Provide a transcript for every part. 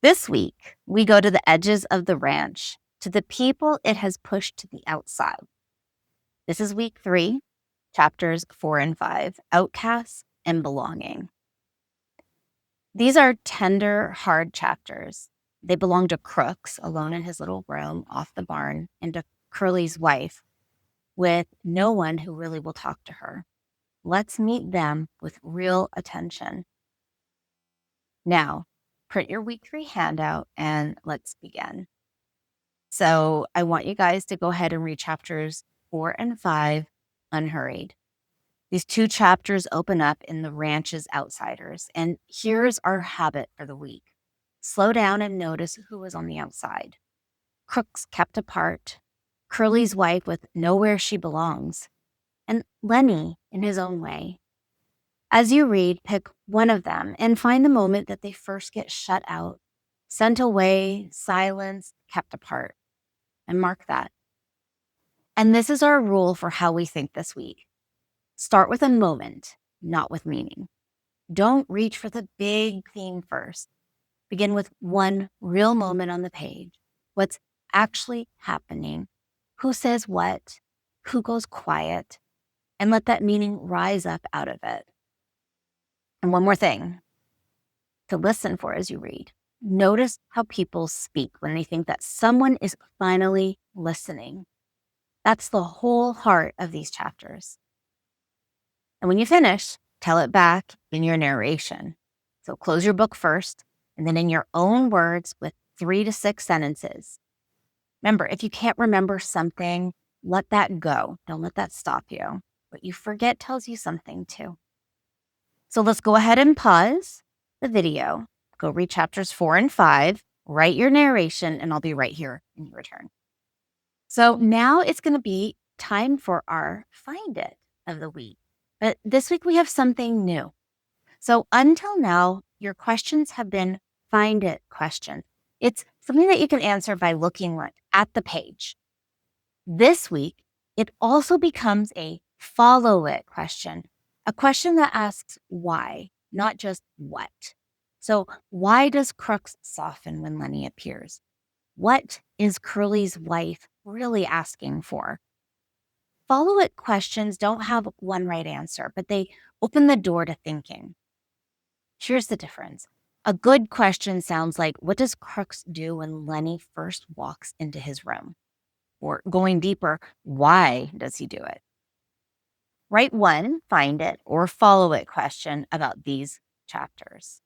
This week, we go to the edges of the ranch, to the people it has pushed to the outside. This is week 3, chapters 4 and 5, Outcasts and Belonging. These are tender, hard chapters. They belong to Crooks, alone in his little room off the barn, and to Curley's wife, with no one who really will talk to her. Let's meet them with real attention. Now, print your week 3 handout and let's begin. So I want you guys to go ahead and read chapters 4 and 5 unhurried. These 2 chapters open up in the ranch's outsiders. And here's our habit for the week. Slow down and notice who is on the outside. Crooks kept apart, Curly's wife with nowhere she belongs, and Lennie in his own way. As you read, pick one of them and find the moment that they first get shut out, sent away, silenced, kept apart, and mark that. And this is our rule for how we think this week. Start with a moment, not with meaning. Don't reach for the big theme first. Begin with one real moment on the page. What's actually happening? Who says what? Who goes quiet? And let that meaning rise up out of it. And one more thing to listen for as you read. Notice how people speak when they think that someone is finally listening. That's the whole heart of these chapters. And when you finish, tell it back in your narration. So close your book first, and then in your own words with 3 to 6 sentences. Remember, if you can't remember something, let that go. Don't let that stop you. What you forget tells you something too. So let's go ahead and pause the video. Go read chapters 4 and 5, write your narration, and I'll be right here when you return. So now it's going to be time for our Find It of the week. But this week we have something new. So until now, your questions have been Find It questions. It's something that you can answer by looking at the page. This week, it also becomes a Follow It question, a question that asks why, not just what. So why does Crooks soften when Lennie appears? What is Curly's wife really asking for? Follow-it questions don't have one right answer, but they open the door to thinking. Here's the difference. A good question sounds like, what does Crooks do when Lennie first walks into his room? Or going deeper, why does he do it? Write one, Find It, or Follow It question about these chapters.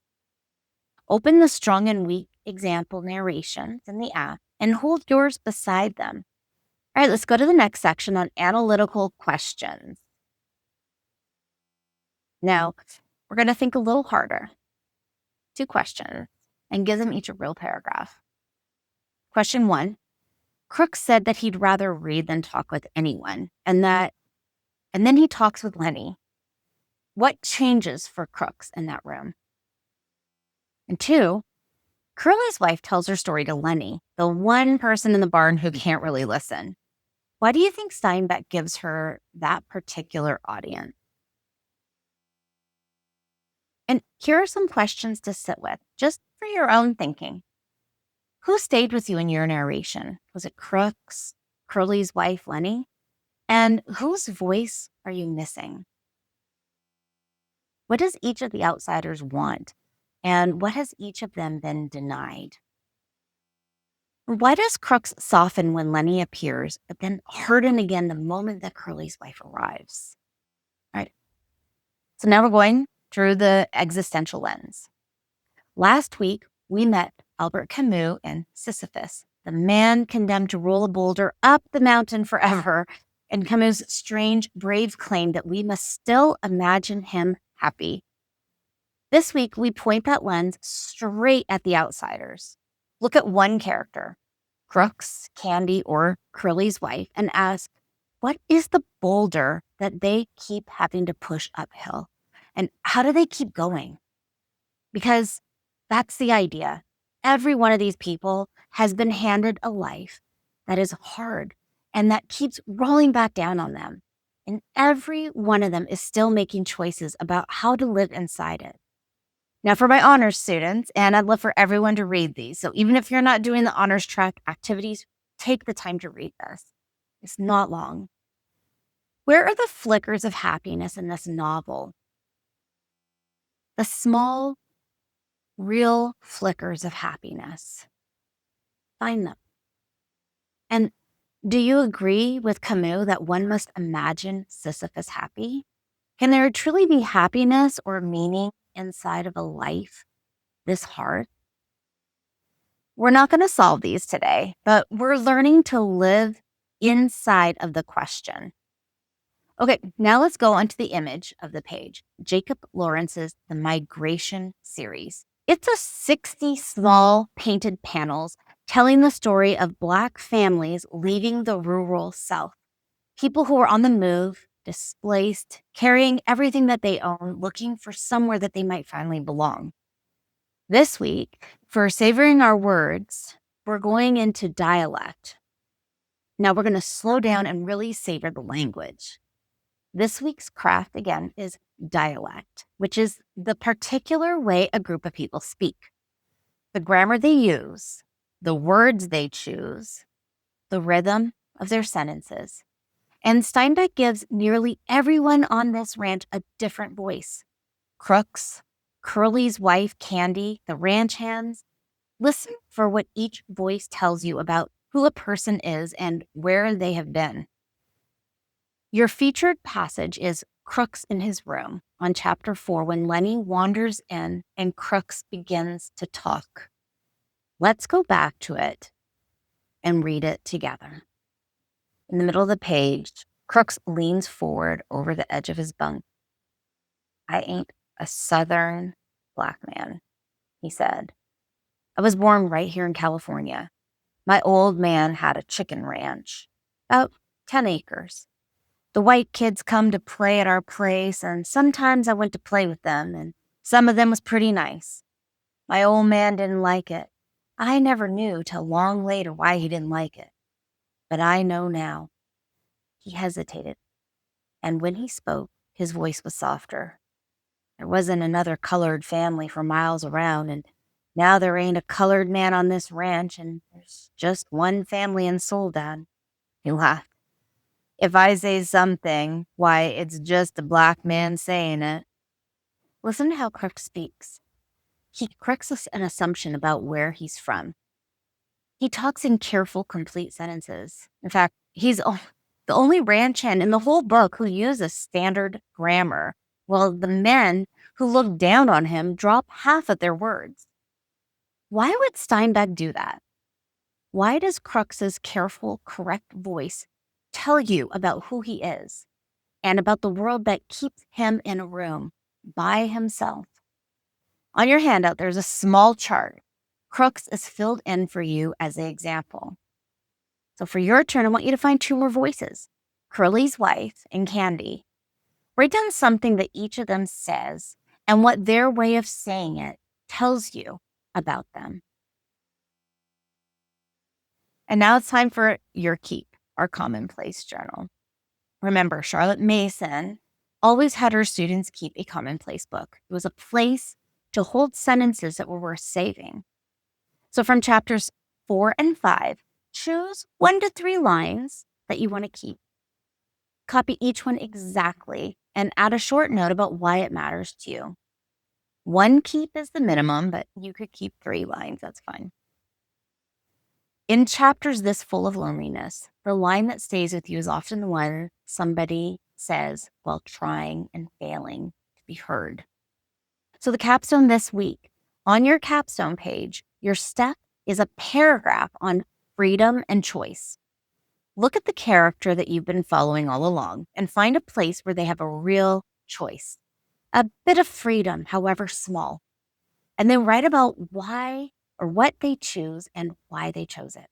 Open the strong and weak example narrations in the app and hold yours beside them. All right, let's go to the next section on analytical questions. Now, we're going to think a little harder. 2 questions, and give them each a real paragraph. Question 1, Crooks said that he'd rather read than talk with anyone, and then he talks with Lennie. What changes for Crooks in that room? And 2, Curly's wife tells her story to Lennie, the one person in the barn who can't really listen. Why do you think Steinbeck gives her that particular audience? And here are some questions to sit with, just for your own thinking. Who stayed with you in your narration? Was it Crooks, Curly's wife, Lennie? And whose voice are you missing? What does each of the outsiders want? And what has each of them been denied? Why does Crooks soften when Lennie appears, but then harden again the moment that Curly's wife arrives? All right. So now we're going through the existential lens. Last week, we met Albert Camus and Sisyphus, the man condemned to roll a boulder up the mountain forever, and Camus' strange, brave claim that we must still imagine him happy. This week, we point that lens straight at the outsiders. Look at one character, Crooks, Candy, or Curly's wife, and ask, what is the boulder that they keep having to push uphill? And how do they keep going? Because that's the idea. Every one of these people has been handed a life that is hard and that keeps rolling back down on them. And every one of them is still making choices about how to live inside it. Now, for my honors students, and I'd love for everyone to read these. So even if you're not doing the honors track activities, take the time to read this. It's not long. Where are the flickers of happiness in this novel? The small, real flickers of happiness. Find them. And do you agree with Camus that one must imagine Sisyphus happy? Can there truly be happiness or meaning inside of a life this hard? We're not going to solve these today, but we're learning to live inside of the question. Okay, now let's go onto the image of the page. Jacob Lawrence's The Migration series. It's a 60 small painted panels telling the story of Black families leaving the rural South. People who are on the move, displaced, carrying everything that they own, looking for somewhere that they might finally belong. This week, for Savoring Our Words, we're going into dialect. Now we're going to slow down and really savor the language. This week's craft, again, is dialect, which is the particular way a group of people speak, the grammar they use, the words they choose, the rhythm of their sentences. And Steinbeck gives nearly everyone on this ranch a different voice. Crooks, Curley's wife, Candy, the ranch hands. Listen for what each voice tells you about who a person is and where they have been. Your featured passage is Crooks in his room on chapter 4 when Lennie wanders in and Crooks begins to talk. Let's go back to it and read it together. In the middle of the page, Crooks leans forward over the edge of his bunk. "I ain't a Southern Black man," he said. "I was born right here in California. My old man had a chicken ranch, about 10 acres. The white kids come to play at our place, and sometimes I went to play with them, and some of them was pretty nice. My old man didn't like it. I never knew till long later why he didn't like it. But I know now." He hesitated, and when he spoke, his voice was softer. "There wasn't another colored family for miles around, and now there ain't a colored man on this ranch, and there's just one family in Soledad." He laughed. "If I say something, why, it's just a Black man saying it." Listen to how Crook speaks. He corrects us an assumption about where he's from. He talks in careful, complete sentences. In fact, he's the only ranch hand in the whole book who uses standard grammar, while the men who look down on him drop half of their words. Why would Steinbeck do that? Why does Crooks's careful, correct voice tell you about who he is and about the world that keeps him in a room by himself? On your handout, there's a small chart. Crooks is filled in for you as an example. So for your turn, I want you to find two more voices, Curly's wife and Candy. Write down something that each of them says and what their way of saying it tells you about them. And now it's time for your keep, our Commonplace journal. Remember, Charlotte Mason always had her students keep a Commonplace book. It was a place to hold sentences that were worth saving. So from chapters 4 and 5, choose 1 to 3 lines that you want to keep. Copy each one exactly and add a short note about why it matters to you. 1 keep is the minimum, but you could keep 3 lines. That's fine. In chapters this full of loneliness, the line that stays with you is often the one somebody says while trying and failing to be heard. So the capstone this week, on your capstone page, your step is a paragraph on freedom and choice. Look at the character that you've been following all along and find a place where they have a real choice, a bit of freedom, however small, and then write about why or what they choose and why they chose it.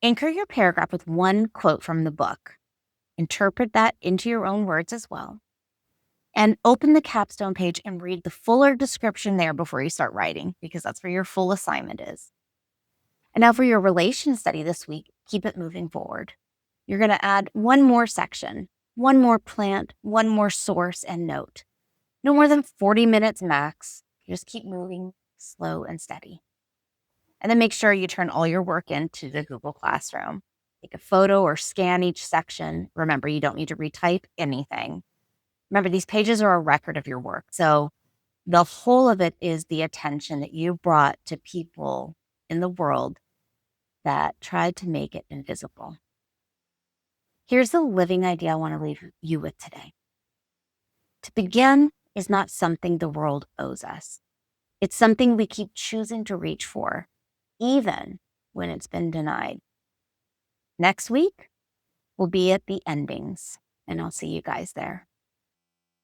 Anchor your paragraph with 1 quote from the book. Interpret that into your own words as well. And open the capstone page and read the fuller description there before you start writing, because that's where your full assignment is. And now for your relation study this week, keep it moving forward. You're going to add 1 more section, 1 more plant, 1 more source and note. No more than 40 minutes max. You just keep moving slow and steady. And then make sure you turn all your work into the Google Classroom. Take a photo or scan each section. Remember, you don't need to retype anything. Remember, these pages are a record of your work. So the whole of it is the attention that you brought to people in the world that tried to make it invisible. Here's the living idea I want to leave you with today. To begin is not something the world owes us. It's something we keep choosing to reach for, even when it's been denied. Next week, we'll be at the endings, and I'll see you guys there.